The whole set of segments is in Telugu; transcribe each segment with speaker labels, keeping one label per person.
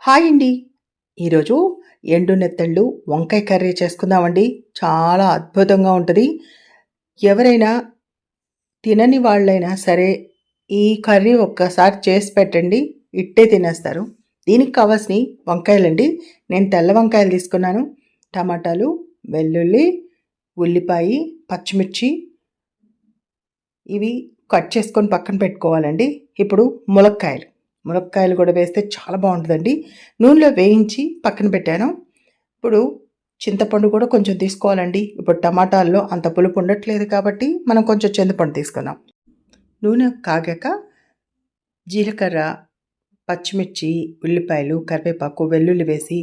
Speaker 1: హాయ్ అండి. ఈరోజు ఎండు నెత్తళ్ళు వంకాయ కర్రీ చేసుకుందామండి. చాలా అద్భుతంగా ఉంటుంది. ఎవరైనా తినని వాళ్ళైనా సరే ఈ కర్రీ ఒక్కసారి చేసి పెట్టండి. ఇట్టే తినేస్తారు. దీనికి కావాల్సినవి వంకాయలండి. నేను తెల్ల వంకాయలు తీసుకున్నాను. టమాటాలు, వెల్లుల్లి, ఉల్లిపాయ, పచ్చిమిర్చి ఇవి కట్ చేసుకొని పక్కన పెట్టుకోవాలండి. ఇప్పుడు ములక్కాయలు కూడా వేస్తే చాలా బాగుంటుందండి. నూనెలో వేయించి పక్కన పెట్టాను. ఇప్పుడు చింతపండు కూడా కొంచెం తీసుకోవాలండి. ఇప్పుడు టమాటాల్లో అంత పులుపు ఉండట్లేదు కాబట్టి మనం కొంచెం చింతపండు తీసుకుందాం. నూనె కాగాక జీలకర్ర, పచ్చిమిర్చి, ఉల్లిపాయలు, కరివేపాకు, వెల్లుల్లి వేసి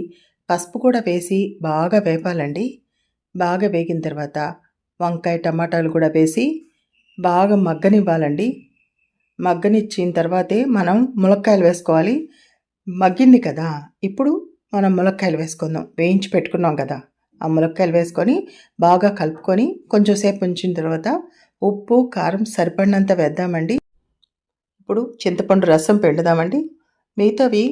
Speaker 1: పసుపు కూడా వేసి బాగా వేపాలండి. బాగా వేగిన తర్వాత వంకాయ, టమాటాలు కూడా వేసి బాగా మగ్గనివ్వాలండి. మగ్గనిచ్చిన తర్వాతే మనం ములక్కాయలు వేసుకోవాలి. మగ్గింది కదా, ఇప్పుడు మనం ములక్కాయలు వేసుకుందాం. వేయించి పెట్టుకున్నాం కదా, ఆ ములక్కాయలు వేసుకొని బాగా కలుపుకొని కొంచెం సేపు ఉంచిన తర్వాత ఉప్పు, కారం సరిపడినంత వేద్దామండి. ఇప్పుడు చింతపండు రసం పిండుదామండి. మిగతావి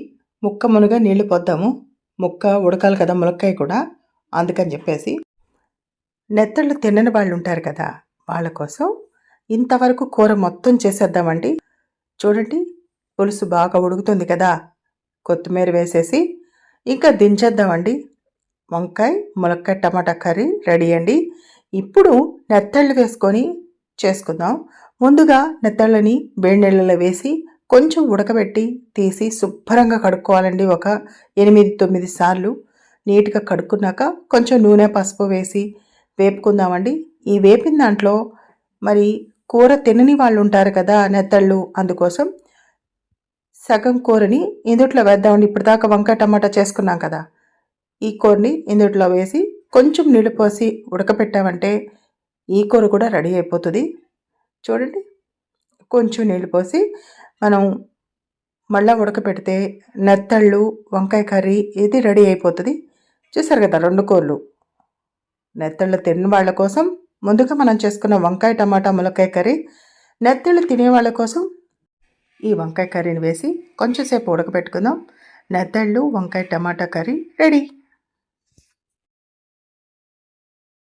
Speaker 1: ముక్క మునుగా నీళ్లు పోద్దాము. ముక్క ఉడకాలి కదా ములక్కాయ కూడా, అందుకని చెప్పేసి. నెత్తళ్ళు తినని వాళ్ళు ఉంటారు కదా, వాళ్ళ కోసం ఇంతవరకు కూర మొత్తం చేసేద్దామండి. చూడండి, పులుసు బాగా ఉడుకుతుంది కదా, కొత్తిమీర వేసేసి ఇంకా దించేద్దామండి. వంకాయ, ములక్కాయ, టమాటా కర్రీ రెడీ అండి. ఇప్పుడు నెత్తళ్ళు వేసుకొని చేసుకుందాం. ముందుగా నెత్తళ్ళని వేడి నీళ్ళలో వేసి కొంచెం ఉడకబెట్టి తీసి శుభ్రంగా కడుక్కోవాలండి. ఒక 8-9 సార్లు నీట్గా కడుక్కున్నాక కొంచెం నూనె, పసుపు వేసి వేపుకుందామండి. ఈ వేపిన దాంట్లో మరి కూర తినని వాళ్ళు ఉంటారు కదా నెత్తళ్ళు, అందుకోసం సగం కూరని ఇందుట్లో వేద్దామండి. ఇప్పటిదాకా వంకాయ టమాటా చేసుకున్నాం కదా, ఈ కూరని ఇందుట్లో వేసి కొంచెం నీళ్ళు పోసి ఉడకపెట్టామంటే ఈ కూర కూడా రెడీ అయిపోతుంది. చూడండి, కొంచెం నీళ్ళు పోసి మనం మళ్ళీ ఉడకపెడితే నెత్తళ్ళు వంకాయ కర్రీ ఇది రెడీ అయిపోతుంది. చూసారు కదా, 2 కూరలు. నెత్తళ్ళు తిన్న వాళ్ళ కోసం ముందుగా మనం చేసుకున్న వంకాయ, టమాటా, ములక్కాయ కర్రీ. నెత్తళ్ళు తినేవాళ్ళ కోసం ఈ వంకాయ కర్రీని వేసి కొంచెంసేపు ఉడకపెట్టుకుందాం. నెత్తళ్ళు వంకాయ టమాటా కర్రీ రెడీ.